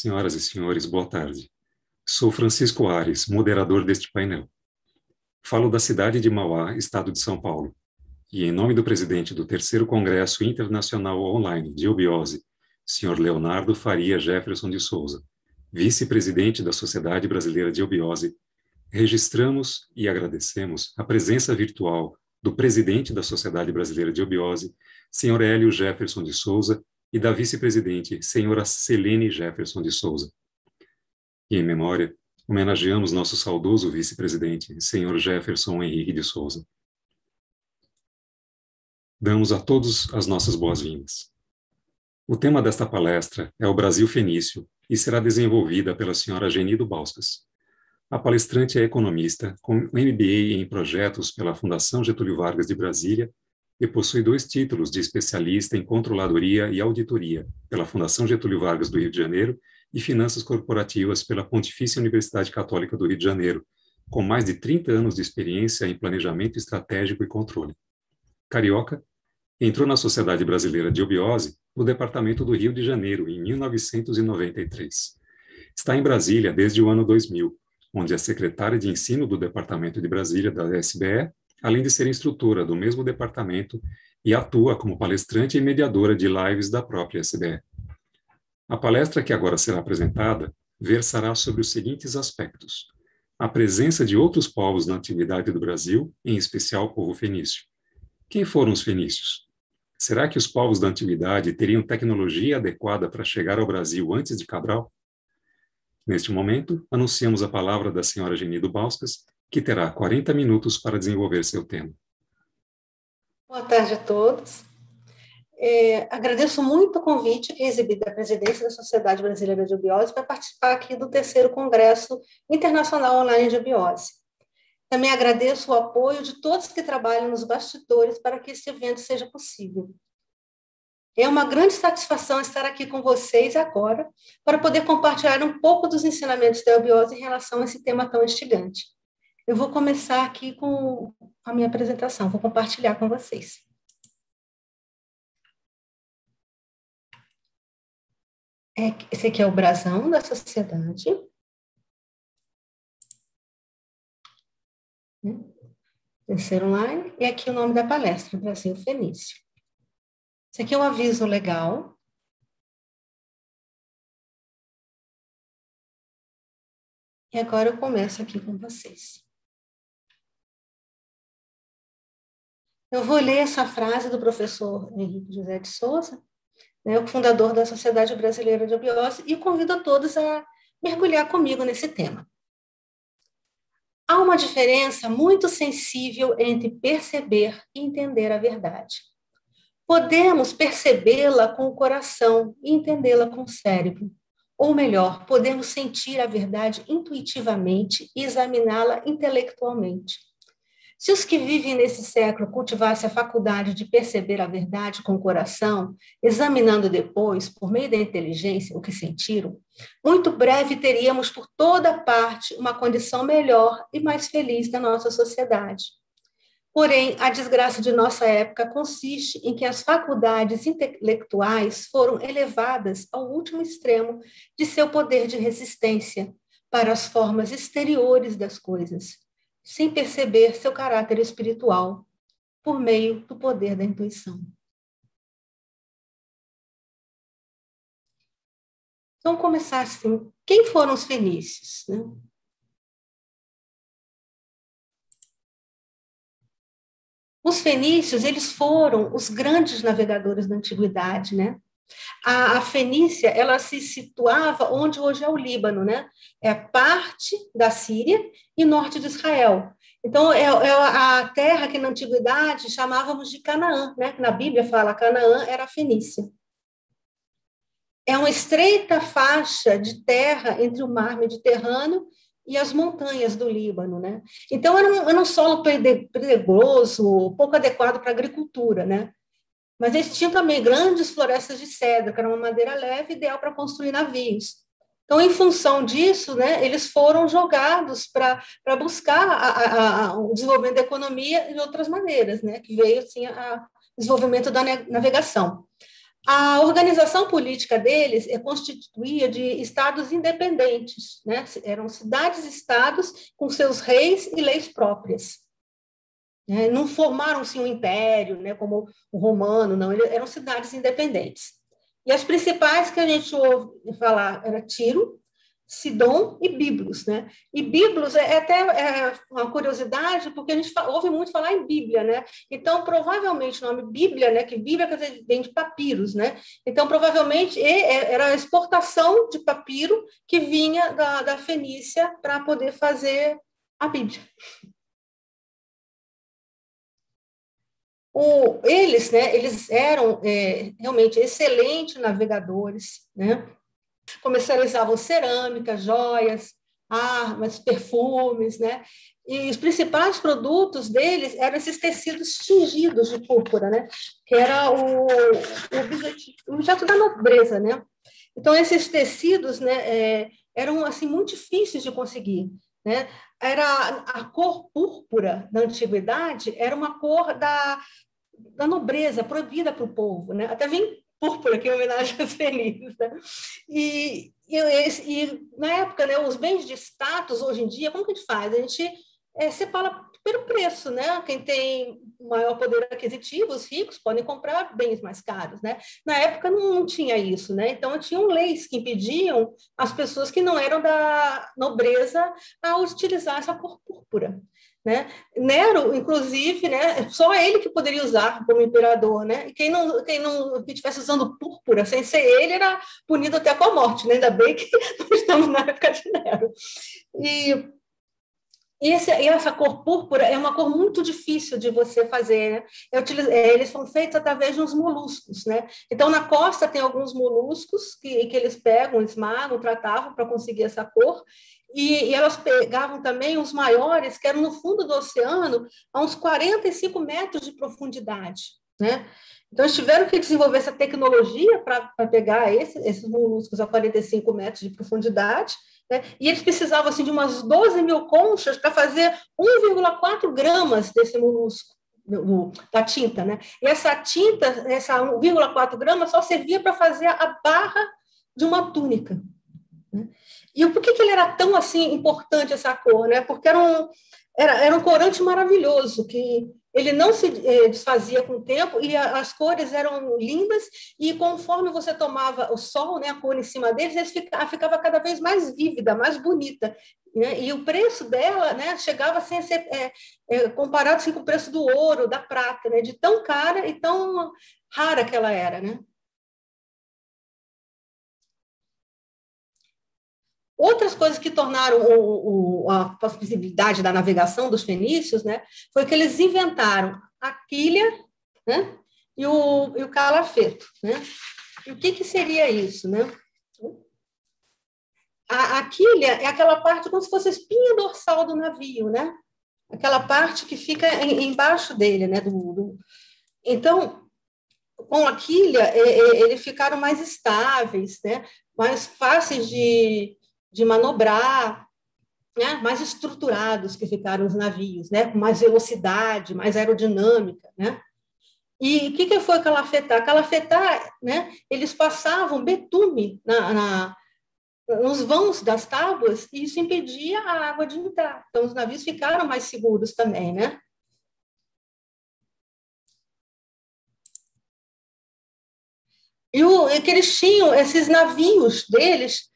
Senhoras e senhores, boa tarde. Sou Francisco Ares, moderador deste painel. Falo da cidade de Mauá, estado de São Paulo, e em nome do presidente do Terceiro Congresso Internacional Online de Eubiose, Sr. Leonardo Faria Jefferson de Souza, vice-presidente da Sociedade Brasileira de Eubiose, registramos e agradecemos a presença virtual do presidente da Sociedade Brasileira de Eubiose, Sr. Hélio Jefferson de Souza, e da vice-presidente, senhora Celene Jefferson de Souza. E em memória, homenageamos nosso saudoso vice-presidente, senhor Jefferson Henrique de Souza. Damos a todos as nossas boas-vindas. O tema desta palestra é o Brasil Fenício e será desenvolvida pela senhora Genido Bauskas. A palestrante é economista, com MBA em projetos pela Fundação Getúlio Vargas de Brasília e possui 2 títulos de especialista em controladoria e auditoria pela Fundação Getúlio Vargas do Rio de Janeiro e finanças corporativas pela Pontifícia Universidade Católica do Rio de Janeiro, com mais de 30 anos de experiência em planejamento estratégico e controle. Carioca, entrou na Sociedade Brasileira de Eubiose no Departamento do Rio de Janeiro em 1993. Está em Brasília desde o ano 2000, onde é secretária de ensino do Departamento de Brasília da SBE, além de ser instrutora do mesmo departamento e atua como palestrante e mediadora de lives da própria SBE. A palestra que agora será apresentada versará sobre os seguintes aspectos: a presença de outros povos na antiguidade do Brasil, em especial o povo fenício. Quem foram os fenícios? Será que os povos da antiguidade teriam tecnologia adequada para chegar ao Brasil antes de Cabral? Neste momento, anunciamos a palavra da senhora Genido Bauskas, que terá 40 minutos para desenvolver seu tema. Boa tarde a todos. Agradeço muito o convite recebido da presidência da Sociedade Brasileira de Eubiose para participar aqui do terceiro Congresso Internacional Online de Eubiose. Também agradeço o apoio de todos que trabalham nos bastidores para que esse evento seja possível. É uma grande satisfação estar aqui com vocês agora para poder compartilhar um pouco dos ensinamentos da eubiose em relação a esse tema tão instigante. Eu vou começar aqui com a minha apresentação, vou compartilhar com vocês. Esse aqui é o brasão da sociedade. Terceiro online, e aqui o nome da palestra, Brasil Fenício. Esse aqui é um aviso legal. E agora eu começo aqui com vocês. Eu vou ler essa frase do professor Henrique José de Souza, o fundador da Sociedade Brasileira de Eubiose, e convido a todos a mergulhar comigo nesse tema. Há uma diferença muito sensível entre perceber e entender a verdade. Podemos percebê-la com o coração e entendê-la com o cérebro. Ou melhor, podemos sentir a verdade intuitivamente e examiná-la intelectualmente. Se os que vivem nesse século cultivassem a faculdade de perceber a verdade com o coração, examinando depois, por meio da inteligência, o que sentiram, muito breve teríamos por toda parte uma condição melhor e mais feliz da nossa sociedade. Porém, a desgraça de nossa época consiste em que as faculdades intelectuais foram elevadas ao último extremo de seu poder de resistência para as formas exteriores das coisas, sem perceber seu caráter espiritual, por meio do poder da intuição. Então, vamos começar assim. Quem foram os fenícios? Os fenícios, eles foram os grandes navegadores da antiguidade, A Fenícia, ela se situava onde hoje é o Líbano, É parte da Síria e norte de Israel. Então, é a terra que na antiguidade chamávamos de Canaã, Na Bíblia fala Canaã era a Fenícia. É uma estreita faixa de terra entre o mar Mediterrâneo e as montanhas do Líbano, Então, era um solo pedregoso, pouco adequado para a agricultura, Mas eles tinham também grandes florestas de cedro, que era uma madeira leve, ideal para construir navios. Então, em função disso, eles foram jogados para buscar o desenvolvimento da economia de outras maneiras, que veio assim, o desenvolvimento da navegação. A organização política deles constituía de estados independentes, né? Eram cidades-estados com seus reis e leis próprias. Não formaram-se um império, né, como o romano, não, eram cidades independentes. E as principais que a gente ouve falar era Tiro, Sidom e Biblos, né? E Biblos até uma curiosidade, porque a gente ouve muito falar em Bíblia, né? Então, provavelmente, o nome Bíblia, né? Que Bíblia quer dizer, vem de papiros, né? Então, provavelmente, era a exportação de papiro que vinha da Fenícia para poder fazer a Bíblia. Eles, né? Eles eram realmente excelentes navegadores, né? Comercializavam cerâmica, joias, armas, perfumes, né? E os principais produtos deles eram esses tecidos tingidos de púrpura, né? Que era o objeto da nobreza, né? Então, esses tecidos, né, eram assim muito difíceis de conseguir, né? Era a cor púrpura da antiguidade, era uma cor da nobreza, proibida para o povo, né? Até vem púrpura, que é homenagem aos felinos, né? E na época, né, os bens de status, hoje em dia, como que a gente faz? A gente separa pelo preço, né? Quem tem maior poder aquisitivo, os ricos, podem comprar bens mais caros, né? Na época não tinha isso, né? Então, tinham leis que impediam as pessoas que não eram da nobreza a utilizar essa cor púrpura. Né? Nero, inclusive, né, só ele que poderia usar como imperador, né? E quem não estivesse usando púrpura sem ser ele era punido até com a morte, né? Ainda bem que nós estamos na época de Nero. E essa cor púrpura é uma cor muito difícil de você fazer, né? Eles são feitos através de uns moluscos, né? Então, na costa tem alguns moluscos que eles pegam, esmagam, tratavam para conseguir essa cor, e elas pegavam também os maiores, que eram no fundo do oceano, a uns 45 metros de profundidade, né? Então, eles tiveram que desenvolver essa tecnologia para pegar esses moluscos a 45 metros de profundidade, né? E eles precisavam assim, de umas 12 mil conchas para fazer 1,4 gramas desse molusco, da tinta. Né? E essa tinta, essa 1,4 gramas, só servia para fazer a barra de uma túnica. Né? E por que ele era tão assim, importante, essa cor? Né? Porque era um corante maravilhoso, que ele não se desfazia com o tempo e as cores eram lindas, e conforme você tomava o sol, né, a cor em cima deles, ficava cada vez mais vívida, mais bonita. Né? E o preço dela, né, chegava assim, a ser comparado assim, com o preço do ouro, da prata, né, de tão cara e tão rara que ela era. Né? Outras coisas que tornaram a possibilidade da navegação dos fenícios, né, foi que eles inventaram a quilha, né, e o calafeto. Né? E o que seria isso? Né? A quilha é aquela parte como se fosse a espinha dorsal do navio, né? Aquela parte que fica embaixo dele. Né? Então, com a quilha, eles ficaram mais estáveis, né? Mais fáceis de manobrar, né? Mais estruturados que ficaram os navios, né? Com mais velocidade, mais aerodinâmica, né? E o que foi calafetar? Calafetar, né? Eles passavam betume nos vãos das tábuas e isso impedia a água de entrar. Então, os navios ficaram mais seguros também, né? E que eles tinham esses navios deles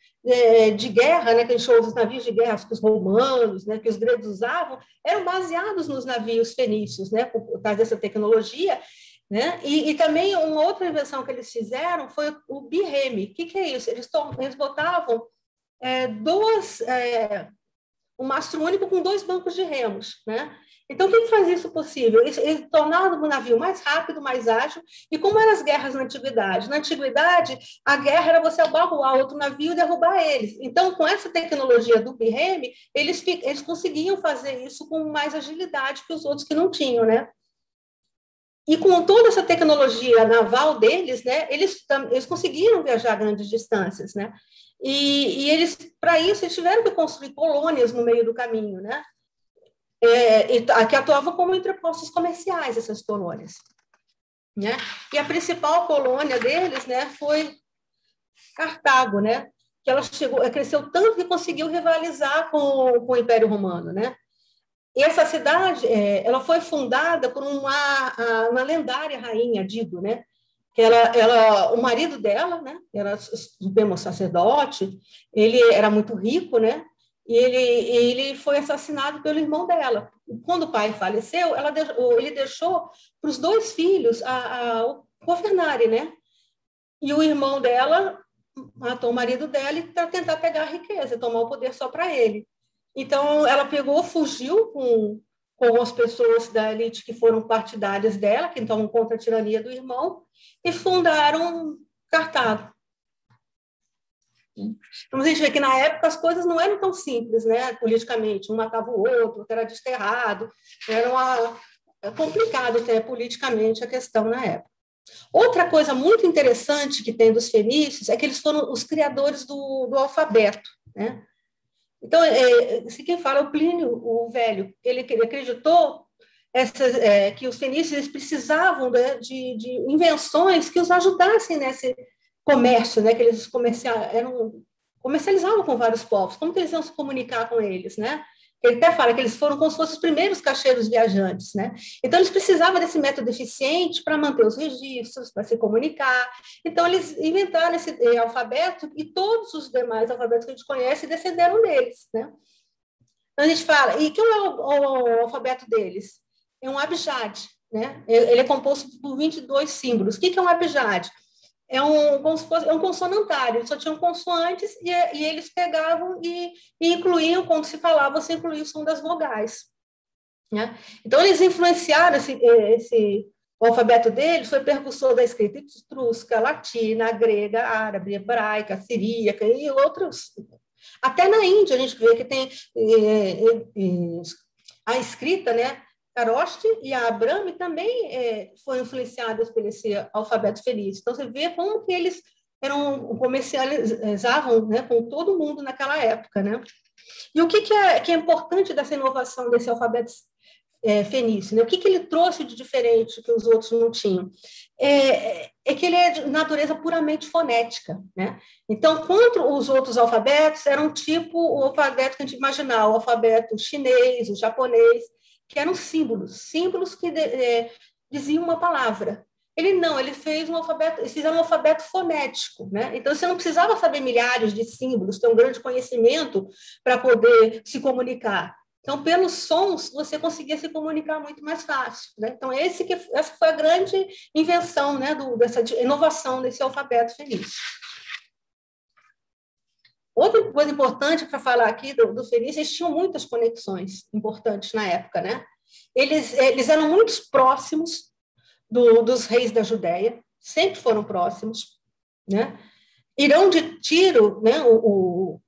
de guerra, né, que a gente chama os navios de guerra que os romanos, né, que os gregos usavam, eram baseados nos navios fenícios, né, por causa dessa tecnologia. Né? E também uma outra invenção que eles fizeram foi o birreme. O que é isso? Eles botavam um mastro único com 2 bancos de remos. Né? Então, o que fazia isso possível? Eles tornavam o navio mais rápido, mais ágil. E como eram as guerras na antiguidade? Na antiguidade, a guerra era você abarroar outro navio e derrubar eles. Então, com essa tecnologia do birreme, eles conseguiam fazer isso com mais agilidade que os outros que não tinham, né? E com toda essa tecnologia naval deles, né, eles conseguiram viajar grandes distâncias, né? E eles, para isso, eles tiveram que construir colônias no meio do caminho, né? Que atuavam como entrepostos comerciais, essas colônias. né? E a principal colônia deles, né, foi Cartago, né? Que ela cresceu tanto que conseguiu rivalizar com o Império Romano, né? E essa cidade, ela foi fundada por uma lendária rainha, Dido, né? Que o marido dela, né? Era supremo sacerdote, ele era muito rico, né? E ele foi assassinado pelo irmão dela. Quando o pai faleceu, ele deixou para os dois filhos governarem, né? E o irmão dela matou o marido dela para tentar pegar a riqueza, tomar o poder só para ele. Então, ela fugiu com as pessoas da elite que foram partidárias dela, que estavam contra a tirania do irmão, e fundaram Cartago. Então, a gente vê que, na época, as coisas não eram tão simples, né, politicamente. Um matava o outro era desterrado. Era complicado até politicamente a questão na época. Outra coisa muito interessante que tem dos fenícios é que eles foram os criadores do alfabeto, né? Então, quem fala é o Plínio, o Velho. Ele acreditou que os fenícios precisavam, né, de invenções que os ajudassem nesse comércio, né, que eles comercializavam com vários povos. Como que eles iam se comunicar com eles, né? Ele até fala que eles foram como se fossem os primeiros caixeiros viajantes, né? Então, eles precisavam desse método eficiente para manter os registros, para se comunicar. Então, eles inventaram esse alfabeto e todos os demais alfabetos que a gente conhece descenderam deles, né? Então, a gente fala, e que é o alfabeto deles? É um abjad, né? Ele é composto por 22 símbolos. O que é um abjad? Como se fosse um consonantário, só tinham consoantes e eles pegavam e incluíam, quando se falava, você incluía o som das vogais, né? Então, eles influenciaram o alfabeto deles, foi precursor da escrita etrusca, latina, grega, árabe, hebraica, siríaca e outros. Até na Índia, a gente vê que tem a escrita, né? Kharoshthi e a Abrami também foram influenciadas por esse alfabeto fenício. Então, você vê como que eles comercializavam, né, com todo mundo naquela época, né? E o que é importante dessa inovação desse alfabeto fenício, né? O que ele trouxe de diferente que os outros não tinham? Que ele é de natureza puramente fonética, né? Então, contra os outros alfabetos, era um tipo o alfabeto que a gente imaginava, o alfabeto chinês, o japonês, que eram símbolos que diziam uma palavra. Eles fizeram um alfabeto fonético, né? Então, você não precisava saber milhares de símbolos, ter um grande conhecimento para poder se comunicar. Então, pelos sons, você conseguia se comunicar muito mais fácil, né? Então, essa foi a grande invenção, né, dessa inovação desse alfabeto fenício. Outra coisa importante para falar aqui do fenício, eles tinham muitas conexões importantes na época, né? Eles eram muito próximos dos reis da Judéia, sempre foram próximos, né? Irão de Tiro, né? O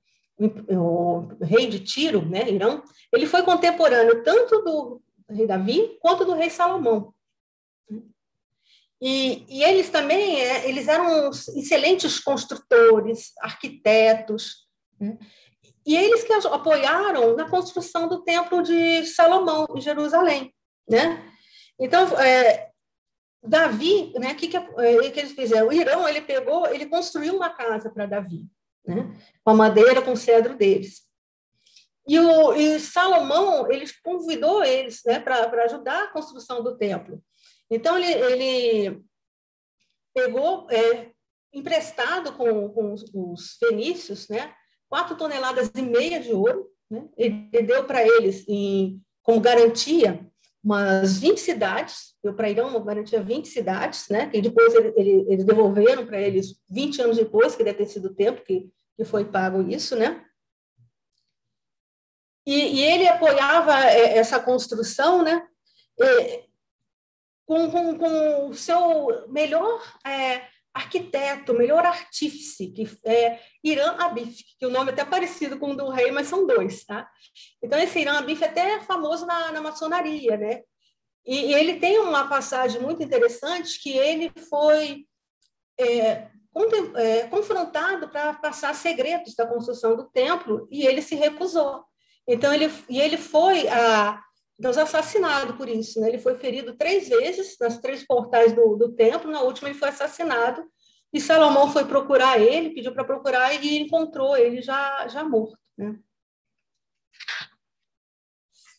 rei de Tiro, né? Irão, ele foi contemporâneo tanto do rei Davi quanto do rei Salomão. E eles também eles eram excelentes construtores, arquitetos, né? E eles que apoiaram na construção do Templo de Salomão, em Jerusalém, né? Então, Davi, né, que eles fizeram? O Irão, ele construiu uma casa para Davi, né? Com a madeira, com o cedro deles. E Salomão, ele convidou eles, né, para ajudar a construção do templo. Então, ele pegou, emprestado com os fenícios, né, 4,5 toneladas de ouro, né? Ele deu para eles, como garantia, umas 20 cidades, deu para Irão uma garantia 20 cidades, né? E depois eles devolveram para eles 20 anos depois, que deve ter sido o tempo que foi pago isso, né? E ele apoiava essa construção, né? Com o seu melhor arquiteto, melhor artífice, que é Hiram Abif, que o nome é até parecido com o do rei, mas são dois, tá? Então, esse Hiram Abif é até famoso na maçonaria, né? E ele tem uma passagem muito interessante que ele foi confrontado para passar segredos da construção do templo e ele se recusou. Então, ele foi Deus assassinado por isso, né? Ele foi ferido 3 vezes nas 3 portais do templo, na última ele foi assassinado, e Salomão foi procurar ele, pediu para procurar e encontrou ele já morto, né?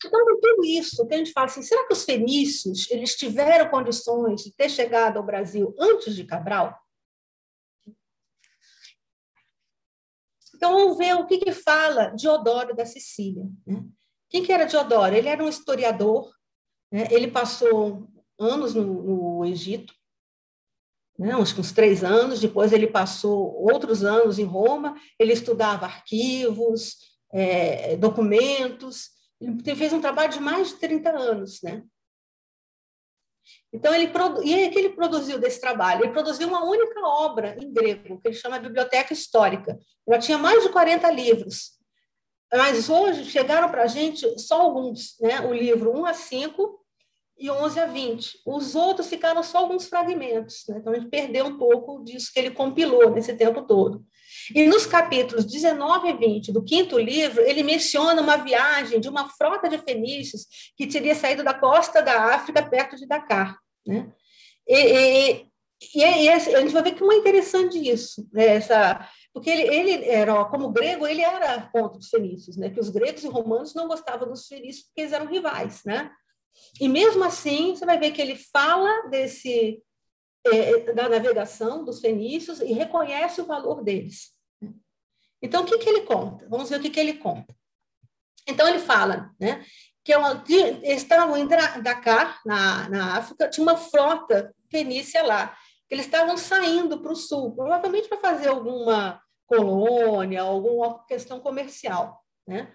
Então, com tudo isso, que a gente fala assim, será que os fenícios eles tiveram condições de ter chegado ao Brasil antes de Cabral? Então, vamos ver o que fala Diodoro da Sicília, né? Quem que era Diodoro? Ele era um historiador, né? Ele passou anos no Egito, né? Uns 3 anos, depois ele passou outros anos em Roma, ele estudava arquivos, documentos, ele fez um trabalho de mais de 30 anos, né? Então, e o que ele produziu desse trabalho? Ele produziu uma única obra em grego, que ele chama Biblioteca Histórica. Já tinha mais de 40 livros, mas hoje chegaram para a gente só alguns, né? O livro 1 a 5 e 11 a 20. Os outros ficaram só alguns fragmentos, né? Então, a gente perdeu um pouco disso que ele compilou nesse tempo todo. E nos capítulos 19 e 20 do 5º livro, ele menciona uma viagem de uma frota de fenícios que teria saído da costa da África, perto de Dakar, né? E a gente vai ver que é interessante isso, né? Porque ele era, como grego, ele era contra os fenícios, né? Que os gregos e romanos não gostavam dos fenícios porque eles eram rivais, né? E mesmo assim, você vai ver que ele fala da navegação dos fenícios e reconhece o valor deles. Então, o que ele conta? Vamos ver o que ele conta. Então, ele fala, né, que eles estavam em Dakar, na África, tinha uma frota fenícia lá, que eles estavam saindo para o sul, provavelmente para fazer alguma colônia, alguma questão comercial, né?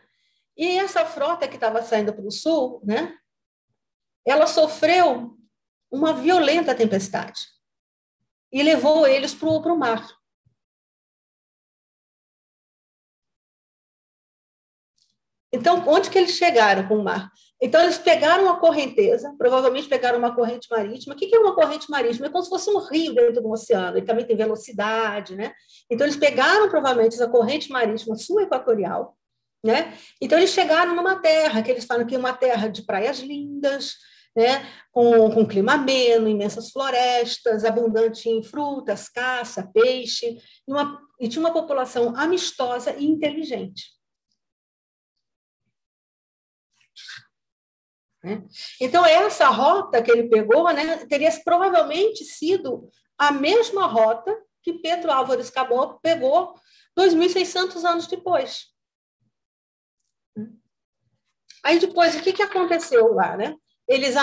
E essa frota que estava saindo para o sul, né, ela sofreu uma violenta tempestade e levou eles para o mar. Então, onde que eles chegaram com o mar? Então, eles pegaram a correnteza, provavelmente pegaram uma corrente marítima. O que é uma corrente marítima? É como se fosse um rio dentro do oceano, ele também tem velocidade, né? Então, eles pegaram, provavelmente, essa corrente marítima sul-equatorial, né? Então, eles chegaram numa terra, que eles falam que é uma terra de praias lindas, né? Com clima ameno, imensas florestas, abundante em frutas, caça, peixe, e tinha uma população amistosa e inteligente. Então, essa rota que ele pegou, né, teria provavelmente sido a mesma rota que Pedro Álvares Cabral pegou 2.600 anos depois. Aí, depois, o que aconteceu lá, né? Eles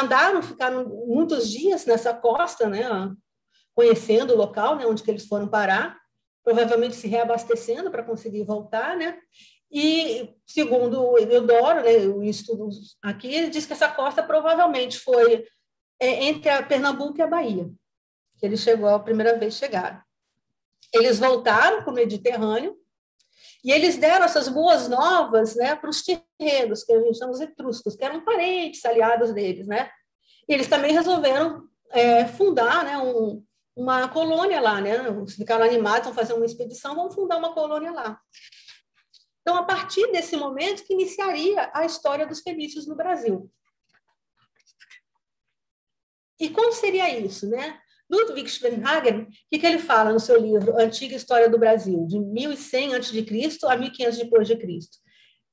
ficaram muitos dias nessa costa, né, conhecendo o local, né, onde que eles foram parar, provavelmente se reabastecendo para conseguir voltar, né? E, segundo o Eudoro, né, o estudo aqui, ele diz que essa costa provavelmente foi entre a Pernambuco e a Bahia, que ele chegou a primeira vez chegaram. Eles voltaram para o Mediterrâneo e eles deram essas boas novas, né, para os tirrenos, que a gente chama os etruscos, que eram parentes aliados deles, né? E eles também resolveram fundar, né, uma colônia lá, né? Ficaram animados, vão fazer uma expedição, vão fundar uma colônia lá. Então, a partir desse momento que iniciaria a história dos fenícios no Brasil. E como seria isso, né? Ludwig Schwenhagen, o que ele fala no seu livro Antiga História do Brasil, de 1100 a.C. a 1500 depois de Cristo?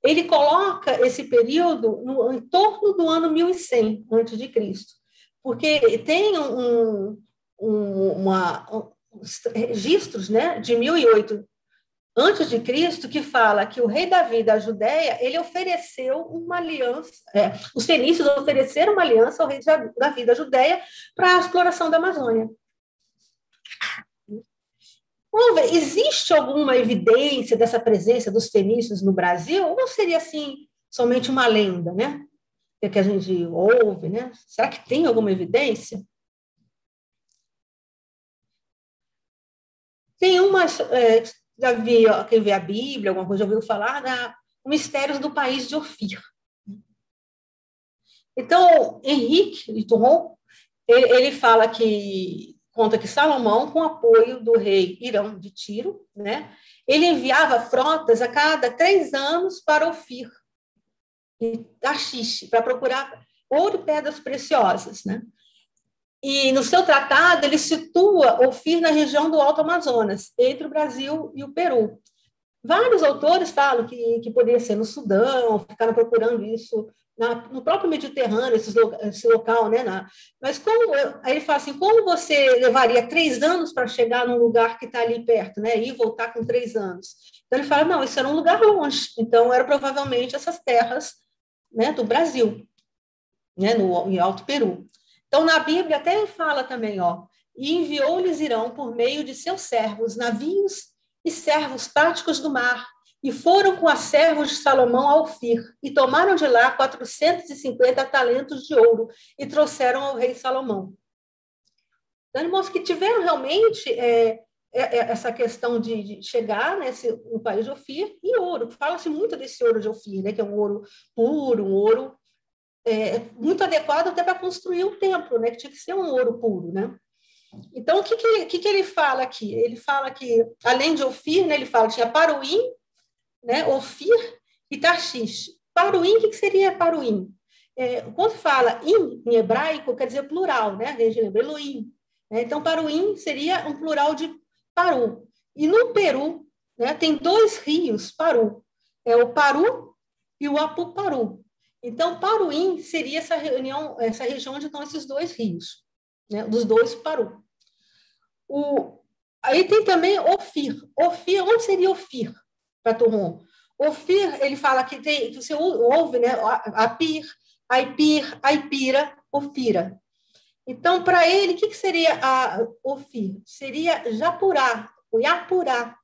Ele coloca esse período em torno do ano 1100 a.C., porque tem registros, né, de 1008 antes de Cristo, que fala que o rei Davi da Judéia, ele ofereceu uma aliança, os fenícios ofereceram uma aliança ao rei Davi da Judéia para a exploração da Amazônia. Vamos ver, existe alguma evidência dessa presença dos fenícios no Brasil? Ou seria, assim, somente uma lenda, né? Que a gente ouve, né? Será que tem alguma evidência? Tem umas... já vi, quem vê a Bíblia, alguma coisa, já ouviu falar do Mistérios do País de Ofir. Então, Henrique de Touron, ele fala conta que Salomão, com apoio do rei Irão de Tiro, né, ele enviava frotas a cada 3 anos para Ofir. e Tarshish, para procurar ouro e pedras preciosas, né? E no seu tratado ele situa Ofir na região do Alto Amazonas, entre o Brasil e o Peru. Vários autores falam que poderia ser no Sudão, ficaram procurando isso no próprio Mediterrâneo, esse local, né? Mas aí ele fala assim, como você levaria 3 anos para chegar num lugar que está ali perto, né? E voltar com 3 anos. Então ele fala, não, isso era um lugar longe. Então era provavelmente essas terras, né, do Brasil, né? Em Alto Peru. Então na Bíblia até fala também, ó, e enviou-lhes Irão por meio de seus servos, navios e servos práticos do mar, e foram com as servos de Salomão a Ofir, e tomaram de lá 450 talentos de ouro, e trouxeram ao rei Salomão. Então, ele mostra que tiveram realmente essa questão de chegar no país de Ofir, e ouro. Fala-se muito desse ouro de Ofir, né, que é um ouro puro, um ouro muito adequado até para construir o templo, né, que tinha que ser um ouro puro, né? Então, o que ele fala aqui? Ele fala que, além de Ofir, né, ele fala que tinha Paruim, né, Ofir e Tarshish. Paruim, o que seria Paruim? Quando fala em hebraico, quer dizer plural, né? A gente lembra Elohim. Então, Paruim seria um plural de Paru. E no Peru, né, tem 2 rios Paru. É o Paru e o Apuparu. Então, Paruim seria essa região onde estão esses 2 rios. Né, dos 2 Paru. Aí tem também Ofir. Ofir, onde seria Ofir para Torron? Ofir, ele fala que você ouve, né? Apir, Aipir, Aipira, Ofira. Então, para ele, o que seria a Ofir? Seria Japurá, o Yapurá,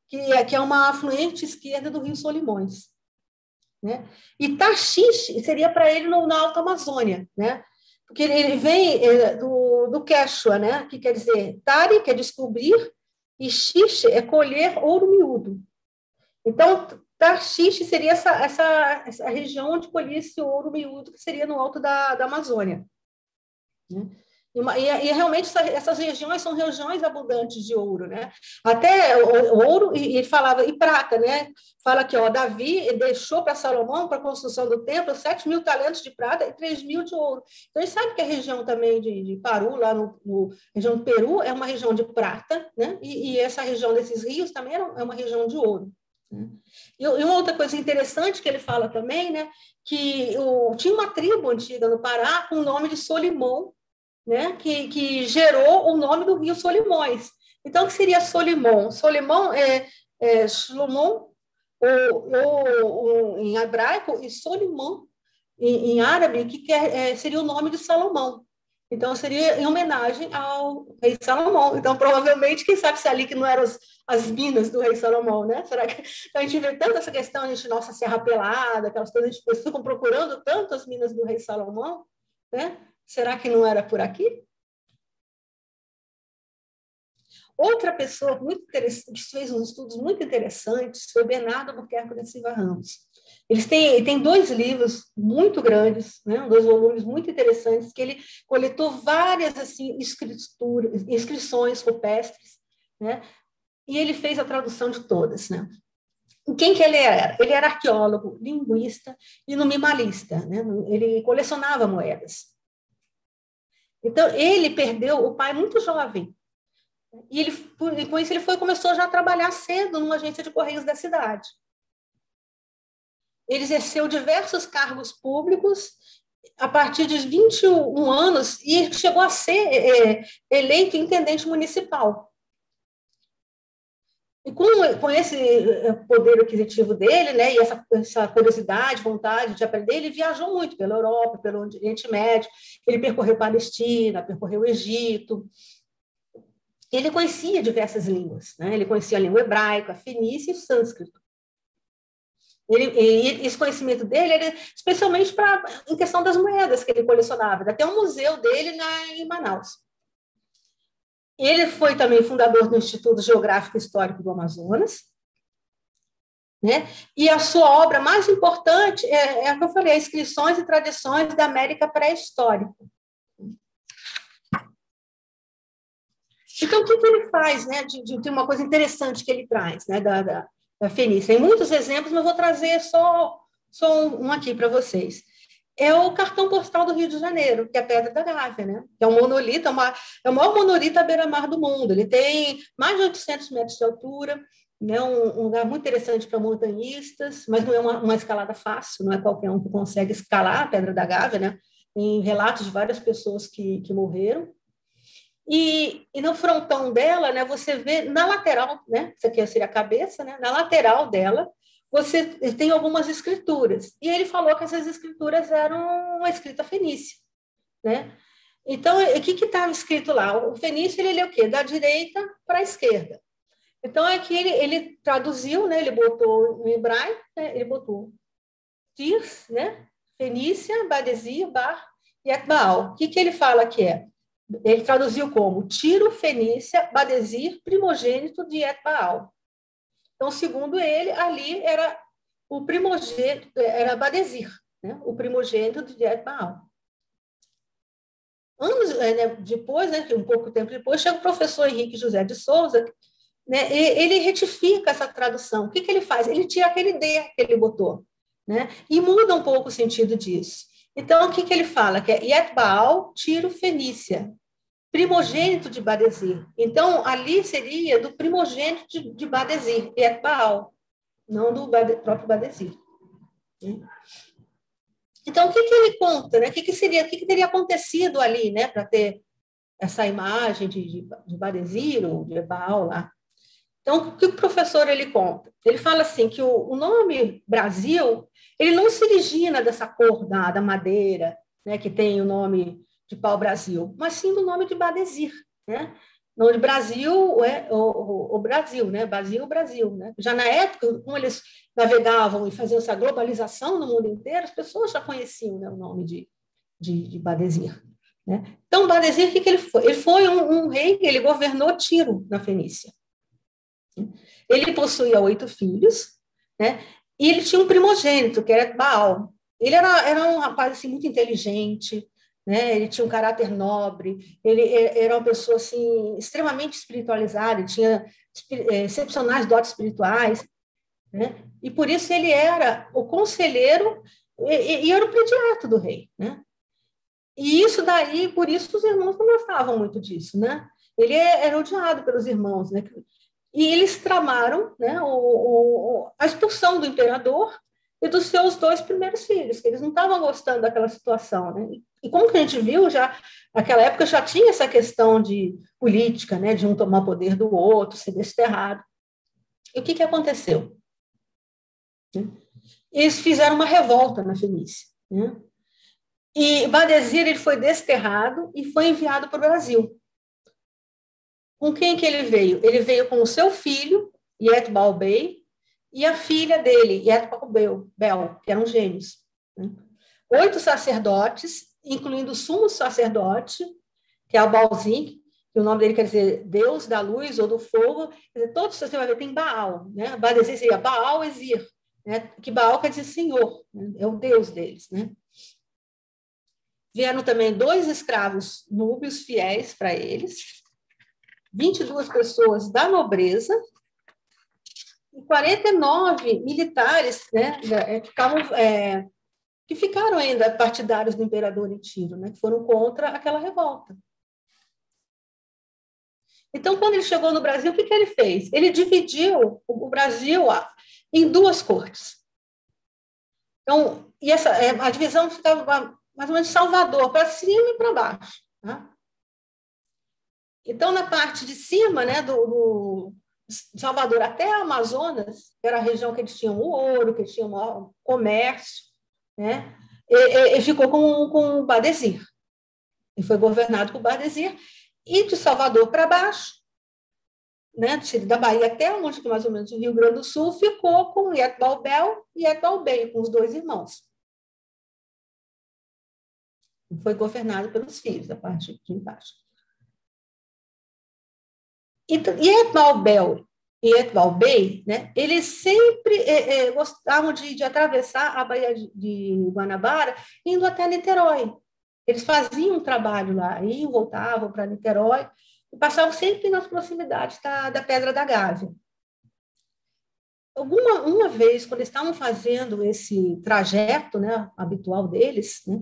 que é uma afluente esquerda do rio Solimões. Né? E Tarshish seria para ele na Alta Amazônia, né? Porque ele vem do Quechua, né? Que quer dizer tari, que é descobrir, e xixe é colher ouro miúdo. Então, Tarshish seria essa região onde colhia esse ouro miúdo, que seria no alto da Amazônia. Né? E realmente essas regiões são regiões abundantes de ouro, né? Até o ouro, e ele falava, e prata, né? Fala que, ó, Davi deixou para Salomão, para a construção do templo, 7.000 talentos de prata e 3.000 de ouro. Então, a gente sabe que a região também de Paru, lá região do Peru, é uma região de prata, né? E essa região desses rios também é uma região de ouro. Né? E uma outra coisa interessante que ele fala também, né? Que tinha uma tribo antiga no Pará com o nome de Solimão, né, que gerou o nome do rio Solimões. Então, o que seria Solimão? Solimão é Shlomo, ou em hebraico, e Solimão, em árabe, seria o nome de Salomão. Então, seria em homenagem ao rei Salomão. Então, provavelmente, quem sabe se ali que não eram as minas do rei Salomão, né? Será que a gente vê tanto essa questão, nossa Serra Pelada, aquelas coisas, as pessoas ficam procurando tanto as minas do rei Salomão, né? Será que não era por aqui? Outra pessoa muito interessante, que fez uns estudos muito interessantes, foi Bernardo Albuquerque da Silva Ramos. Eles têm 2 livros muito grandes, né, 2 volumes muito interessantes, que ele coletou várias assim, inscrições rupestres, né, e ele fez a tradução de todas. Né. Quem que ele era? Ele era arqueólogo, linguista e numismalista. Né, ele colecionava moedas. Então, ele perdeu o pai muito jovem. E com isso, ele começou já a trabalhar cedo numa agência de correios da cidade. Ele exerceu diversos cargos públicos a partir de 21 anos e chegou a ser eleito intendente municipal. E com esse poder aquisitivo dele, né, e essa curiosidade, vontade de aprender, ele viajou muito pela Europa, pelo Oriente Médio, ele percorreu Palestina, percorreu o Egito. Ele conhecia diversas línguas, né? Ele conhecia a língua hebraica, a fenícia e o sânscrito. Esse conhecimento dele era especialmente em questão das moedas que ele colecionava. Até um museu dele em Manaus. Ele foi também fundador do Instituto Geográfico e Histórico do Amazonas. Né? E a sua obra mais importante é a que eu falei, Inscrições e Tradições da América Pré-Histórica. Então, o que ele faz? Né? Tem uma coisa interessante que ele traz, né? da Fenícia. Tem muitos exemplos, mas eu vou trazer só só um aqui para vocês. É o cartão postal do Rio de Janeiro, que é a Pedra da Gávea, né? Que é um monolito, é o maior monolito à beira-mar do mundo. Ele tem mais de 800 metros de altura, né? Um lugar muito interessante para montanhistas, mas não é uma escalada fácil, não é qualquer um que consegue escalar a Pedra da Gávea, né? Tem relatos de várias pessoas que morreram. E no frontão dela, né, você vê na lateral, né, isso aqui seria a cabeça, né, na lateral dela, você tem algumas escrituras. E ele falou que essas escrituras eram uma escrita fenícia, né? Então, o que estava escrito lá? O fenício, ele é o quê? Da direita para a esquerda. Então, aqui ele traduziu, né, ele botou no hebraico, né, ele botou Tirs, né, Fenícia, Badesir, Bar e Etbaal. O que ele fala que é? Ele traduziu como Tiro, Fenícia, Badesir, primogênito de Etbaal. Então, segundo ele, ali era o primogênito, era Badesir, né? O primogênito de Etbaal. Anos depois, né, um pouco tempo depois, chega o professor Henrique José de Souza, né, e ele retifica essa tradução. O que ele faz? Ele tira aquele D que ele botou, né, e muda um pouco o sentido disso. Então, o que ele fala? Que é Etbaal, Tiro, Fenícia, primogênito de Badesir. Então, ali seria do primogênito de Badesir, Etbaal, não do próprio Badesir. Então, o que ele conta? Né? O que teria acontecido ali, né, para ter essa imagem de Badesir ou de Baal lá? Então, o que o professor ele conta? Ele fala assim que o nome Brasil, ele não se origina dessa cor da madeira, né, que tem o nome de pau-brasil, mas sim do nome de Badesir, né? O nome de Brasil é o Brasil, né? Brasil, né? Já na época, como eles navegavam e faziam essa globalização no mundo inteiro, as pessoas já conheciam, né, o nome de Badesir, né? Então, Badesir, o que ele foi? Ele foi um rei, ele governou Tiro, na Fenícia. Ele possuía 8 filhos, né? E ele tinha um primogênito, que era Baal. Ele era um rapaz assim, muito inteligente, né? Ele tinha um caráter nobre, ele era uma pessoa assim, extremamente espiritualizada, ele tinha excepcionais dotes espirituais, né? E por isso ele era o conselheiro e era o predileto do rei, né? E isso daí, por isso os irmãos não gostavam muito disso, né? Ele era odiado pelos irmãos, né? E eles tramaram, né, a expulsão do imperador e dos seus 2 primeiros filhos, que eles não estavam gostando daquela situação, né? E como que a gente viu, já naquela época já tinha essa questão de política, né, de um tomar poder do outro, ser desterrado. E o que aconteceu? Eles fizeram uma revolta na Fenícia, né? E Badesir ele foi desterrado e foi enviado para o Brasil. Com quem que ele veio? Ele veio com o seu filho, Yetbal Bey, e a filha dele, Yetbal Bel, que eram gêmeos. 8 sacerdotes, incluindo o sumo sacerdote, que é o Balzin, que o nome dele quer dizer Deus da luz ou do fogo. Quer dizer, todos você vai ver, tem Baal, né? Badesir seria Baal Ezir, né? Que Baal quer dizer Senhor, né? É o Deus deles, né? Vieram também 2 escravos núbios fiéis para eles, 22 pessoas da nobreza e 49 militares, né, que ficaram ainda partidários do imperador em Tiro, né, que foram contra aquela revolta. Então, quando ele chegou no Brasil, o que ele fez? Ele dividiu o Brasil em 2 cortes. Então, e a divisão ficava mais ou menos de Salvador, para cima e para baixo. Tá? Então, na parte de cima, né, do Salvador até a Amazonas, que era a região que eles tinham o ouro, que eles tinham o maior comércio, né, e ficou com o Badesir. E foi governado por Badesir. E de Salvador para baixo, né, da Bahia até onde, mais ou menos, o Rio Grande do Sul, ficou com Yetbal Bel e Yetbal Bey, com os 2 irmãos. Foi governado pelos filhos, da parte de embaixo. Então, Yetbal Bel e Yetbal Bey, né, eles sempre gostavam de atravessar a Baía de Guanabara indo até Niterói. Eles faziam um trabalho lá, iam, voltavam para Niterói, e passavam sempre nas proximidades da Pedra da Gávea. Uma vez, quando eles estavam fazendo esse trajeto, né, habitual deles, né,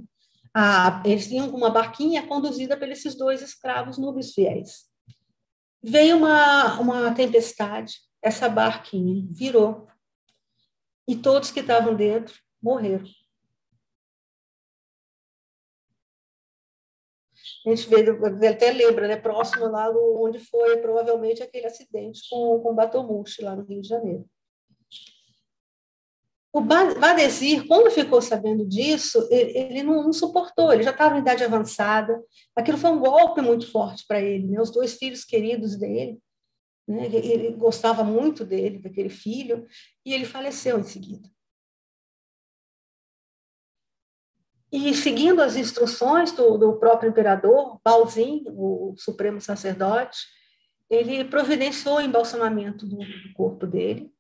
eles tinham uma barquinha conduzida por esses dois escravos núbios fiéis. Veio uma tempestade, essa barquinha virou, e todos que estavam dentro morreram. A gente vê, até lembra, né, próximo lá onde foi provavelmente aquele acidente com o Batomushi, lá no Rio de Janeiro. O Badesir, quando ficou sabendo disso, ele não suportou, ele já estava em idade avançada, aquilo foi um golpe muito forte para ele, né? Os dois filhos queridos dele, né? Ele gostava muito dele, daquele filho, e ele faleceu em seguida. E seguindo as instruções do próprio imperador, Baozin, o supremo sacerdote, ele providenciou o embalsamamento do corpo dele,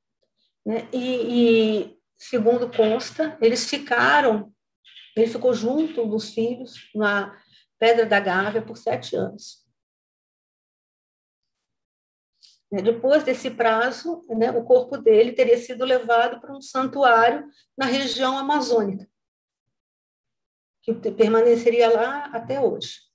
né? Segundo consta, ele ficou junto dos filhos na Pedra da Gávea por 7 anos. Depois desse prazo, né, o corpo dele teria sido levado para um santuário na região amazônica, que permaneceria lá até hoje.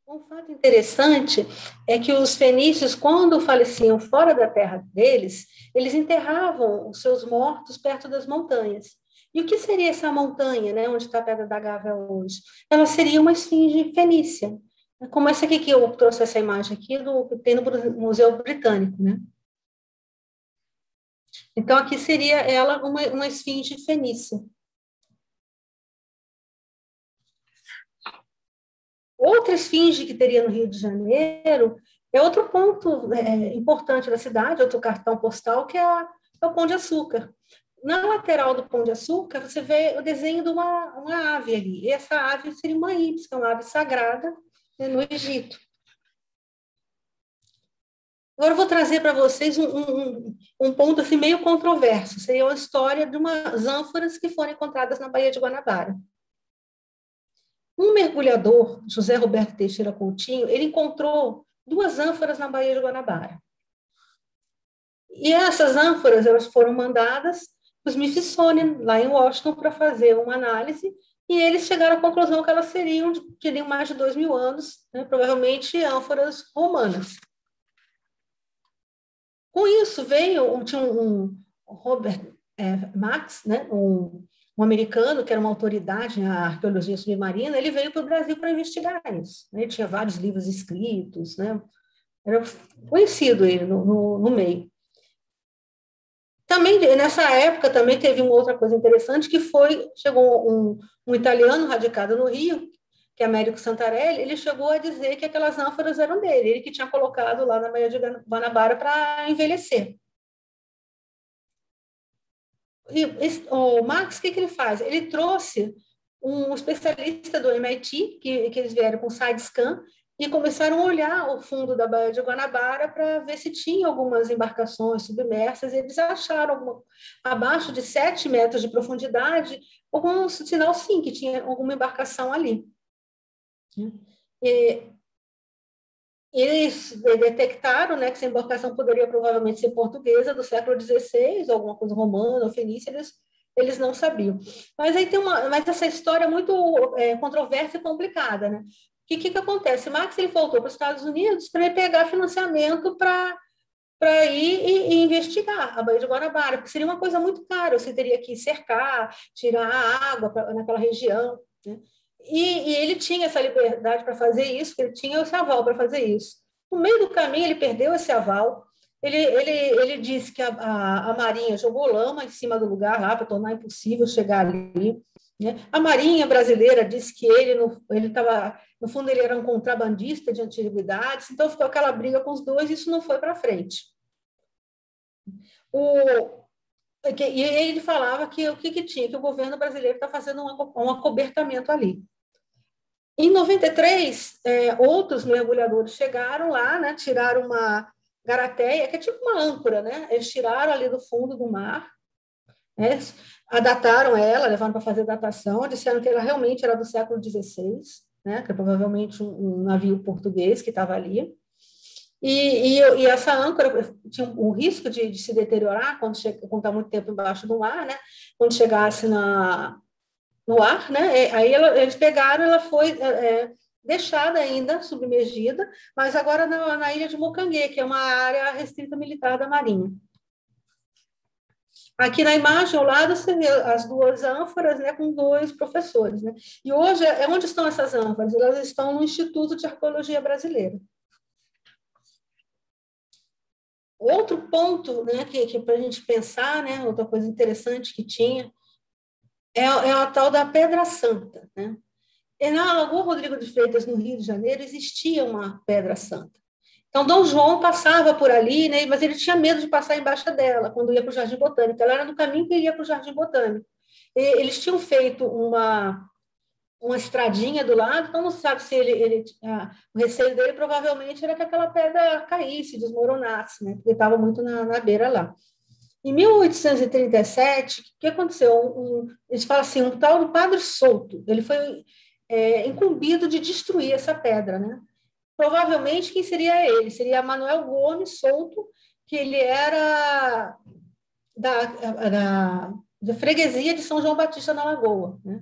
Um fato interessante é que os fenícios, quando faleciam fora da terra deles, eles enterravam os seus mortos perto das montanhas. E o que seria essa montanha, né, onde está a Pedra da Gávea hoje? Ela seria uma esfinge fenícia, como essa aqui que eu trouxe essa imagem aqui, que tem no Museu Britânico, né? Então, aqui seria ela uma esfinge fenícia. Outra esfinge que teria no Rio de Janeiro é outro ponto importante da cidade, outro cartão postal, que é o Pão de Açúcar. Na lateral do Pão de Açúcar, você vê o desenho de uma ave ali. E essa ave seria uma ípis, que é uma ave sagrada, né, no Egito. Agora eu vou trazer para vocês um ponto assim, meio controverso. Seria a história de umas ânforas que foram encontradas na Baía de Guanabara. Um mergulhador, José Roberto Teixeira Coutinho, ele encontrou 2 ânforas na Baía de Guanabara. E essas ânforas elas foram mandadas para o Smithsonian, lá em Washington, para fazer uma análise, e eles chegaram à conclusão que elas teriam mais de 2.000 anos, né, provavelmente ânforas romanas. Com isso, tinha um Robert Max, né, um americano que era uma autoridade na arqueologia submarina, ele veio para o Brasil para investigar isso. Ele tinha vários livros escritos, né? Era conhecido ele no meio. Também, nessa época, também teve uma outra coisa interessante, chegou um italiano radicado no Rio, que é Américo Santarelli, ele chegou a dizer que aquelas ânforas eram dele, ele que tinha colocado lá na Baía de Guanabara para envelhecer. E o Max, o que ele faz? Ele trouxe um especialista do MIT, que eles vieram com side scan, e começaram a olhar o fundo da Baía de Guanabara para ver se tinha algumas embarcações submersas, e eles acharam, abaixo de 7 metros de profundidade, algum sinal, sim, que tinha alguma embarcação ali. Eles detectaram, né, que essa embarcação poderia provavelmente ser portuguesa do século XVI, alguma coisa romana ou fenícia, eles não sabiam. Mas aí mas essa história é muito controversa e complicada, né? O que acontece? Max ele voltou para os Estados Unidos para pegar financiamento para ir e investigar a Baía de Guanabara, porque seria uma coisa muito cara, você teria que cercar, tirar a água naquela região, né? E ele tinha essa liberdade para fazer isso, ele tinha esse aval para fazer isso. No meio do caminho, ele perdeu esse aval. Ele disse que a Marinha jogou lama em cima do lugar lá para tornar impossível chegar ali, né? A Marinha brasileira disse que ele estava, no fundo, ele era um contrabandista de antiguidades, então ficou aquela briga com os dois e isso não foi para frente. E ele falava que o que tinha, que o governo brasileiro está fazendo um acobertamento ali. Em 93, outros mergulhadores chegaram lá, né, tiraram uma garateia, que é tipo uma âncora, né? Eles tiraram ali do fundo do mar, né, adataram ela, levaram para fazer datação, disseram que ela realmente era do século XVI, né, que é provavelmente um navio português que estava ali. E essa âncora tinha o risco de se deteriorar quando está muito tempo embaixo do mar, né? Quando chegasse no ar, né? Aí eles pegaram, ela foi deixada ainda, submergida, mas agora na ilha de Mocanguê, que é uma área restrita militar da Marinha. Aqui na imagem, ao lado, você vê as duas ânforas, né, com dois professores. Né? E hoje, onde estão essas ânforas? Elas estão no Instituto de Arqueologia Brasileira. Outro ponto, né, que para a gente pensar, né, outra coisa interessante que tinha, é a tal da Pedra Santa. Né? E na Lagoa Rodrigo de Freitas, no Rio de Janeiro, existia uma Pedra Santa. Então, Dom João passava por ali, né, mas ele tinha medo de passar embaixo dela, quando ia para o Jardim Botânico. Ela era no caminho que ia para o Jardim Botânico. E eles tinham feito uma estradinha do lado, então não se sabe se o receio dele provavelmente era que aquela pedra caísse, desmoronasse, né, porque estava muito na beira lá. Em 1837, o que aconteceu? Eles falam assim, um tal do Padre Souto, ele foi incumbido de destruir essa pedra, né? Provavelmente quem seria ele? Seria Manuel Gomes Souto, que ele era da freguesia de São João Batista na Lagoa. Né?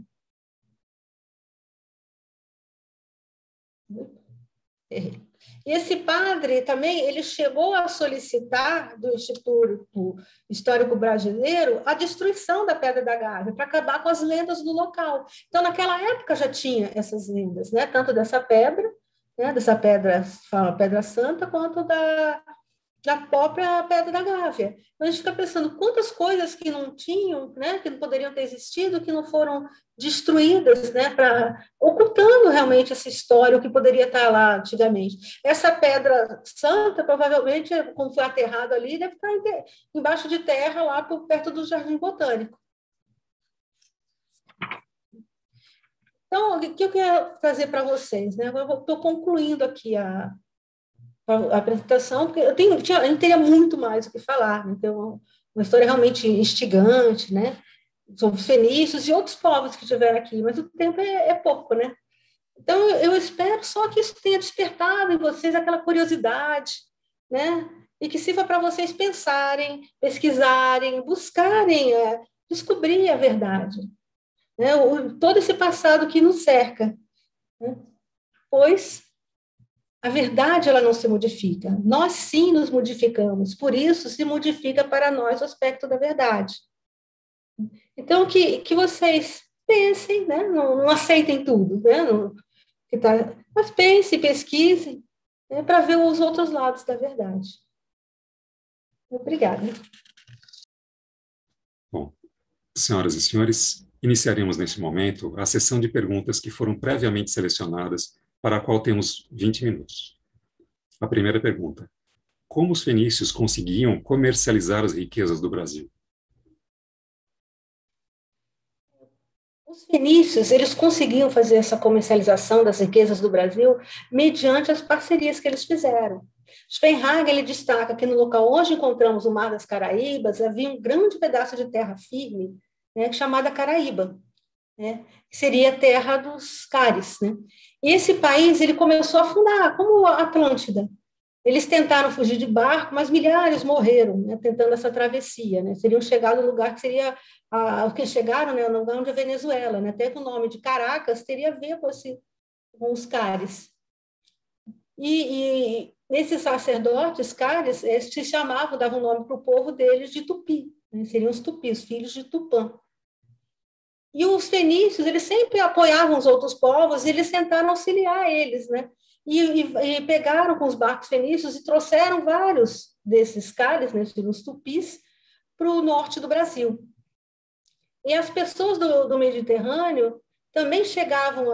Esse padre também, ele chegou a solicitar do Instituto Histórico Brasileiro a destruição da Pedra da Gávea, para acabar com as lendas do local. Então, naquela época já tinha essas lendas, né? Tanto dessa pedra, né? Dessa pedra, fala Pedra Santa, quanto da própria Pedra da Gávea. Então, a gente fica pensando quantas coisas que não tinham, né, que não poderiam ter existido, que não foram destruídas, né, ocultando realmente essa história, o que poderia estar lá antigamente. Essa Pedra Santa, provavelmente, como foi aterrado ali, deve estar embaixo de terra, lá perto do Jardim Botânico. Então, o que eu quero trazer para vocês? Né? Eu estou concluindo aqui a apresentação, porque a gente teria muito mais o que falar, né? Então, uma história realmente instigante, né? Sobre os fenícios e outros povos que tiveram aqui, mas o tempo é pouco, né? Então, eu espero só que isso tenha despertado em vocês aquela curiosidade, né? E que sirva para vocês pensarem, pesquisarem, buscarem descobrir a verdade, né? Todo esse passado que nos cerca, né? Pois a verdade, ela não se modifica. Nós, sim, nos modificamos. Por isso, se modifica para nós o aspecto da verdade. Então, que vocês pensem, né? Não aceitem tudo, né? Mas pensem, pesquisem, né? Para ver os outros lados da verdade. Obrigada. Bom, senhoras e senhores, iniciaremos neste momento a sessão de perguntas que foram previamente selecionadas, para a qual temos 20 minutos. A primeira pergunta: como os fenícios conseguiam comercializar as riquezas do Brasil? Os fenícios, eles conseguiam fazer essa comercialização das riquezas do Brasil mediante as parcerias que eles fizeram. Spenhagen, ele destaca que no local onde encontramos o Mar das Caraíbas, havia um grande pedaço de terra firme, né, chamada Caraíba, né, que seria a terra dos Cares. Né? E esse país, ele começou a afundar, como a Atlântida. Eles tentaram fugir de barco, mas milhares morreram, né, tentando essa travessia. Né? Seriam chegado no lugar que seria o que chegaram, né, no lugar onde é a Venezuela, né? Até que o nome de Caracas teria a ver com os Cares. E esses sacerdotes Cares se chamavam, davam nome para o povo deles de Tupi, né? Seriam os Tupis, filhos de Tupã. E os fenícios, eles sempre apoiavam os outros povos, e eles tentaram auxiliar eles, né? E pegaram com os barcos fenícios e trouxeram vários desses Cares, né, os Tupis, para o norte do Brasil. E as pessoas do Mediterrâneo também chegavam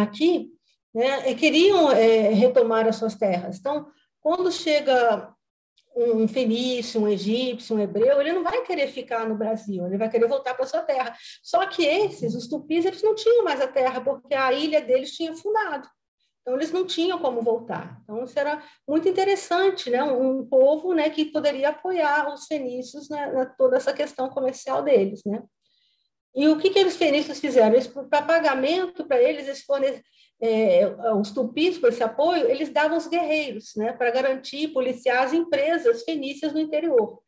aqui, né, e queriam retomar as suas terras. Então, quando chega um fenício, um egípcio, um hebreu, ele não vai querer ficar no Brasil, ele vai querer voltar para a sua terra. Só que os tupis, eles não tinham mais a terra, porque a ilha deles tinha afundado. Então, eles não tinham como voltar. Então, isso era muito interessante, né? Um povo, né, que poderia apoiar os fenícios na toda essa questão comercial deles, né? E o que eles fenícios fizeram? Para pagamento para eles os tupis, com esse apoio, eles davam os guerreiros, né, para garantir, policiar as empresas fenícias no interior.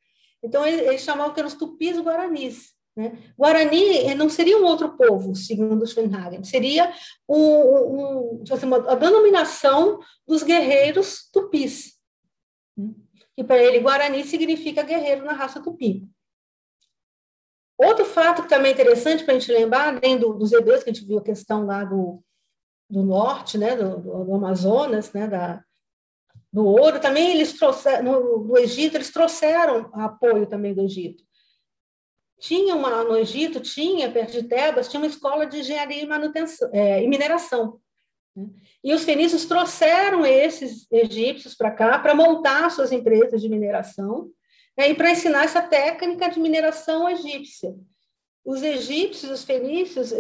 Então, eles chamavam que eram os tupis guaranis. Né? Guarani não seria um outro povo, segundo os Schönhagen, seria a denominação dos guerreiros tupis. E para ele, Guarani significa guerreiro na raça tupi. Outro fato que também é interessante para a gente lembrar, além dos hebreus, que a gente viu a questão lá do norte, né, do Amazonas, né, do ouro, também eles trouxeram, no Egito, eles trouxeram apoio também do Egito. No Egito, perto de Tebas, tinha uma escola de engenharia e manutenção, e mineração. Né? E os fenícios trouxeram esses egípcios para cá para montar suas empresas de mineração, né, e para ensinar essa técnica de mineração egípcia. Os egípcios, os fenícios,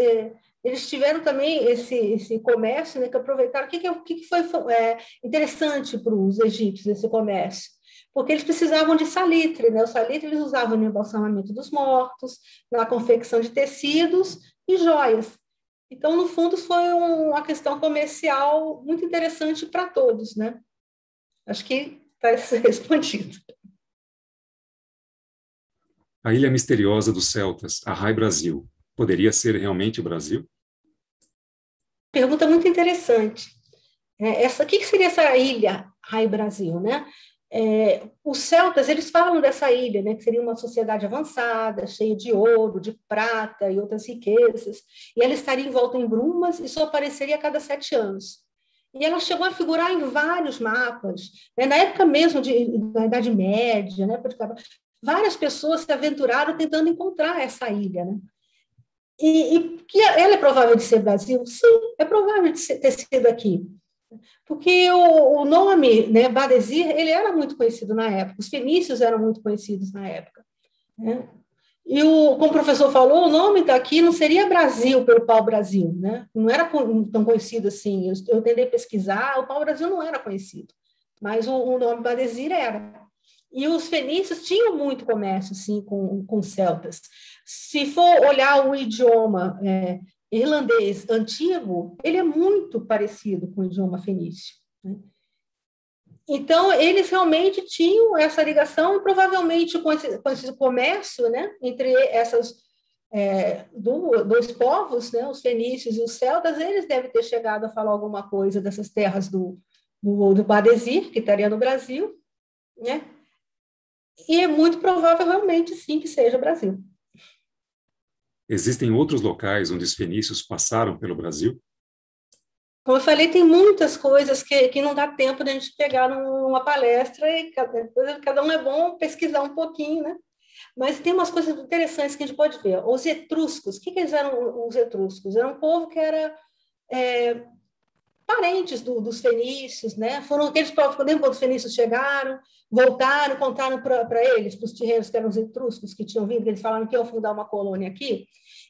eles tiveram também esse comércio, né, que aproveitaram. O que foi interessante para os egípcios, esse comércio? Porque eles precisavam de salitre, né? O salitre eles usavam no embalsamamento dos mortos, na confecção de tecidos e joias. Então, no fundo, foi uma questão comercial muito interessante para todos, né? Acho que está respondido. A ilha misteriosa dos celtas, a Rai Brasil, poderia ser realmente o Brasil? Pergunta muito interessante. O que seria essa ilha Rai Brasil, né? Os celtas, eles falam dessa ilha, né, que seria uma sociedade avançada, cheia de ouro, de prata e outras riquezas, e ela estaria envolta em brumas e só apareceria a cada 7 anos. E ela chegou a figurar em vários mapas, né, na época mesmo da Idade Média, né, várias pessoas se aventuraram tentando encontrar essa ilha. Né? E que ela é provável de ser Brasil? Sim, é provável de ter sido aqui. Porque o nome, né, Badesir, ele era muito conhecido na época, os fenícios eram muito conhecidos na época. Né? E, como o professor falou, o nome daqui não seria Brasil pelo pau-brasil, né? Não era tão conhecido assim. Eu tentei pesquisar, o pau-brasil não era conhecido, mas o nome Badesir era. E os fenícios tinham muito comércio, sim, com celtas. Se for olhar o idioma irlandês antigo, ele é muito parecido com o idioma fenício. Né? Então, eles realmente tinham essa ligação e provavelmente com esse comércio, né, entre dois povos, né, os fenícios e os celtas, eles devem ter chegado a falar alguma coisa dessas terras do Badesir, que estaria no Brasil, né? E é muito provável realmente, sim, que seja Brasil. Existem outros locais onde os fenícios passaram pelo Brasil? Como eu falei, tem muitas coisas que não dá tempo de a gente pegar numa palestra e cada um é bom pesquisar um pouquinho, né? Mas tem umas coisas interessantes que a gente pode ver. Os etruscos, o que eles eram os etruscos? Era um povo que era parentes dos fenícios, né? Foram aqueles povos que, quando os fenícios chegaram, voltaram, contaram para eles, para os terreiros que eram os etruscos que tinham vindo, que eles falaram que iam fundar uma colônia aqui.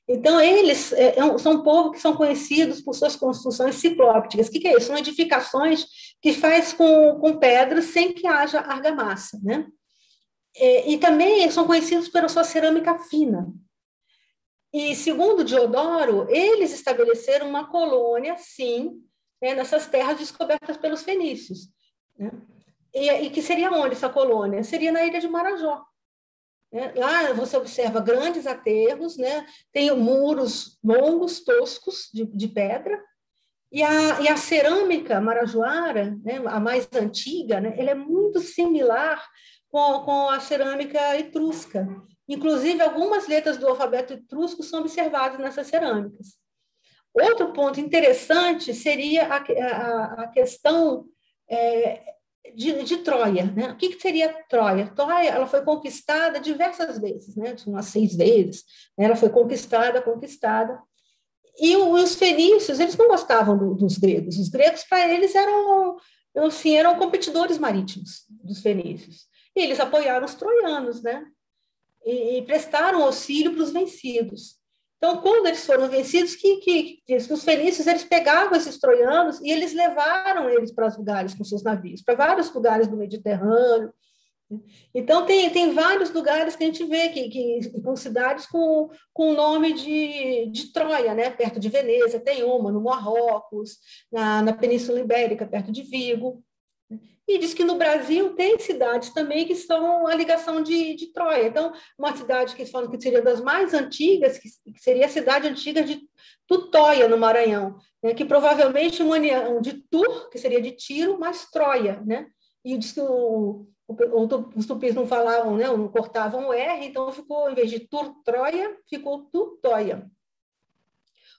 Então, eles são um povo que são conhecidos por suas construções ciclópticas. O que é isso? São edificações que faz com pedras sem que haja argamassa, né? E também são conhecidos pela sua cerâmica fina. E, segundo Diodoro, eles estabeleceram uma colônia, sim, né, nessas terras descobertas pelos fenícios. Né? E que seria onde essa colônia? Seria na ilha de Marajó. Né? Lá você observa grandes aterros, né? Tem muros longos, toscos, de pedra, e a cerâmica marajoara, né, a mais antiga, né, ela é muito similar com a cerâmica etrusca. Inclusive, algumas letras do alfabeto etrusco são observadas nessas cerâmicas. Outro ponto interessante seria a questão de Troia. Né? O que seria Troia? Troia ela foi conquistada diversas vezes, né? Umas 6 vezes. Ela foi conquistada. E os fenícios, eles não gostavam dos gregos. Os gregos, para eles, eram competidores marítimos dos fenícios. E eles apoiaram os troianos, né? E prestaram auxílio para os vencidos. Então, quando eles foram vencidos, que os fenícios eles pegavam esses troianos e eles levaram eles para os lugares com seus navios, para vários lugares do Mediterrâneo, Então, tem vários lugares que a gente vê com cidades com o nome de Troia, né? Perto de Veneza, tem uma, no Marrocos, na Península Ibérica, perto de Vigo. E diz que no Brasil tem cidades também que são a ligação de Troia. Então, uma cidade que eles falam que seria das mais antigas, que seria a cidade antiga de Tutóia, no Maranhão, né? Que provavelmente uma união de Tur, que seria de Tiro, mais Troia, né? E diz que os tupis não falavam, né? Não cortavam o R, então ficou, em vez de Tur-Troia, ficou Tutóia.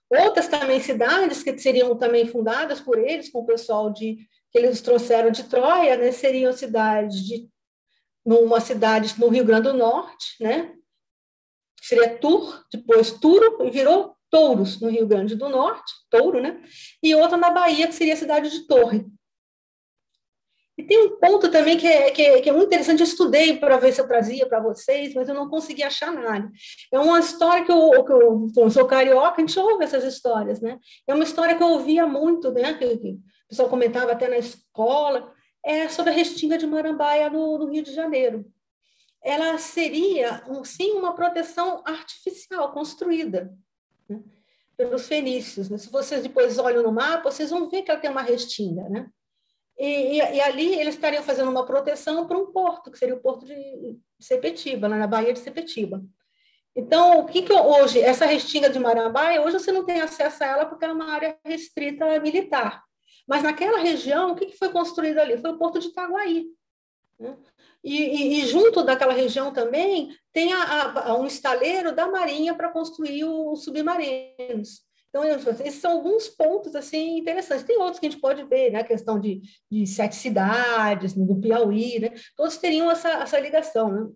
Outras também cidades que seriam também fundadas por eles, com o pessoal que eles trouxeram de Troia, né, seriam numa cidade no Rio Grande do Norte, né, que seria Tur, depois Turo, e virou Touros, no Rio Grande do Norte, Touro, né, e outra na Bahia, que seria a cidade de Torre. E tem um ponto também que é muito interessante, eu estudei para ver se eu trazia para vocês, mas eu não consegui achar nada. É uma história eu sou carioca, a gente ouve essas histórias, né? É uma história que eu ouvia muito, né? Que o pessoal comentava até na escola, sobre a Restinga de Marambaia, no Rio de Janeiro. Ela seria, sim, uma proteção artificial, construída, né, pelos fenícios, né? Se vocês depois olham no mapa, vocês vão ver que ela tem uma restinga, né? E ali eles estariam fazendo uma proteção para um porto, que seria o porto de Sepetiba, lá na Baía de Sepetiba. Então, hoje, essa restinga de Marambaia, hoje você não tem acesso a ela porque é uma área restrita militar. Mas naquela região, o que foi construído ali? Foi o porto de Itaguaí, né? E junto daquela região também tem um estaleiro da Marinha para construir os submarinos. Então, esses são alguns pontos assim interessantes. Tem outros que a gente pode ver, né? A questão de 7 cidades, do Piauí, né? Todos teriam essa ligação, né?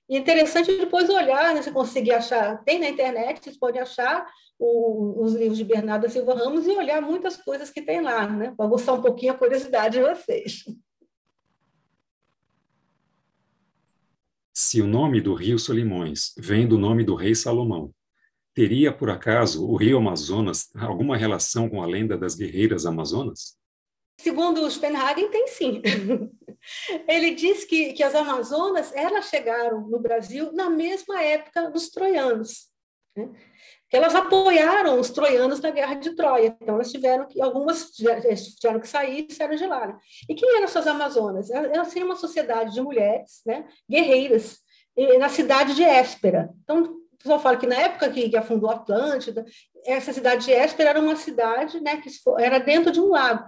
E é interessante depois olhar, né? Você conseguir achar, tem na internet, vocês podem achar os livros de Bernardo da Silva Ramos e olhar muitas coisas que tem lá, né? Para aguçar um pouquinho a curiosidade de vocês. Se o nome do rio Solimões vem do nome do rei Salomão, teria, por acaso, o rio Amazonas alguma relação com a lenda das guerreiras amazonas? Segundo o Spenhagen, tem sim. Ele diz que as Amazonas elas chegaram no Brasil na mesma época dos troianos, né? Que elas apoiaram os troianos na Guerra de Troia. Então, algumas tiveram que sair e saíram de lá, né? E quem eram essas Amazonas? Elas seriam uma sociedade de mulheres, né, guerreiras, na cidade de Éspera. Então, o pessoal fala que na época que afundou a Atlântida, essa cidade de Éspera era uma cidade, né, que era dentro de um lago.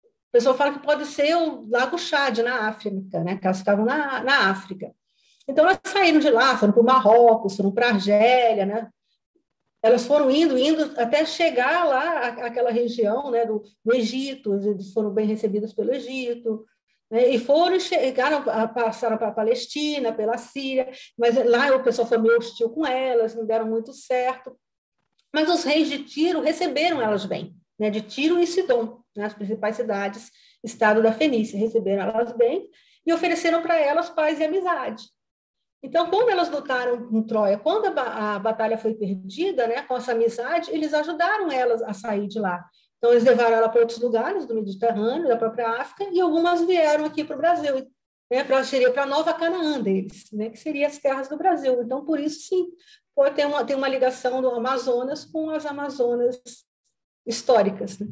O pessoal fala que pode ser o Lago Chad, na África, né, que elas ficavam na África. Então, elas saíram de lá, foram para o Marrocos, foram para a Argélia, né? Elas foram indo até chegar lá àquela região, né, do Egito, eles foram bem recebidas pelo Egito, né, e passaram para a Palestina, pela Síria, mas lá o pessoal foi meio hostil com elas, não deram muito certo. Mas os reis de Tiro receberam elas bem, né, de Tiro e Sidom, né, as principais cidades, estado da Fenícia, receberam elas bem e ofereceram para elas paz e amizade. Então, quando elas lutaram em Troia, quando a batalha foi perdida, né, com essa amizade, eles ajudaram elas a sair de lá. Então, eles levaram ela para outros lugares do Mediterrâneo, da própria África, e algumas vieram aqui para o Brasil, né, seria para a Nova Canaã deles, né, que seria as terras do Brasil. Então, por isso, sim, pode ter uma ligação do Amazonas com as Amazonas históricas, né?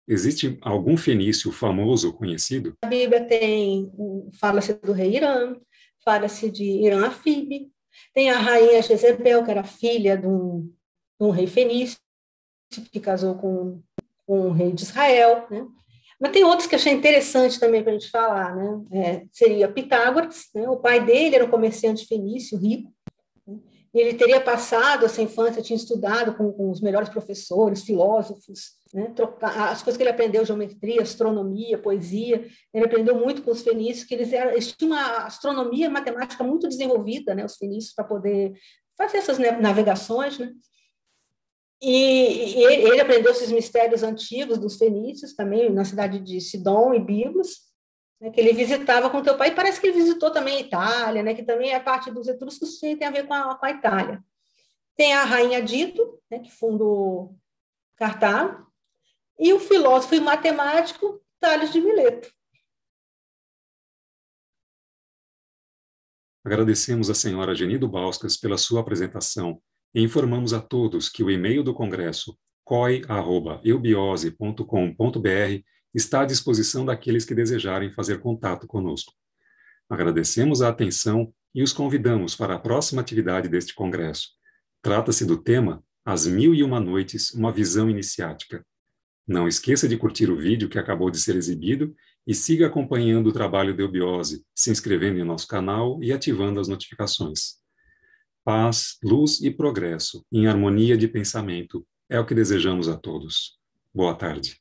Existe algum fenício famoso conhecido? A Bíblia fala-se do rei Irã, fala-se de Irã Afibe, tem a rainha Jezebel, que era filha de um rei fenício, que casou com um rei de Israel, né? Mas tem outros que achei interessante também para a gente falar, né? Seria Pitágoras, né? O pai dele era um comerciante fenício, rico, né? Ele teria passado essa infância, tinha estudado com os melhores professores, filósofos, né? As coisas que ele aprendeu, geometria, astronomia, poesia, ele aprendeu muito com os fenícios, que eles tinham uma astronomia e matemática muito desenvolvida, né? Os fenícios, para poder fazer essas navegações, né? E ele aprendeu esses mistérios antigos dos fenícios também, na cidade de Sidom e Biblos, né, que ele visitava com o teu pai, e parece que ele visitou também a Itália, né, que também é parte dos etruscos, que tem a ver com a Itália. Tem a rainha Dito, né, que fundou Cartago, e o filósofo e matemático Tales de Mileto. Agradecemos à senhora Geni Dubauskas pela sua apresentação e informamos a todos que o e-mail do Congresso, coi@eubiose.com.br, está à disposição daqueles que desejarem fazer contato conosco. Agradecemos a atenção e os convidamos para a próxima atividade deste Congresso. Trata-se do tema As 1001 Noites, uma visão iniciática. Não esqueça de curtir o vídeo que acabou de ser exibido e siga acompanhando o trabalho da Eubiose, se inscrevendo em nosso canal e ativando as notificações. Paz, luz e progresso, em harmonia de pensamento, é o que desejamos a todos. Boa tarde.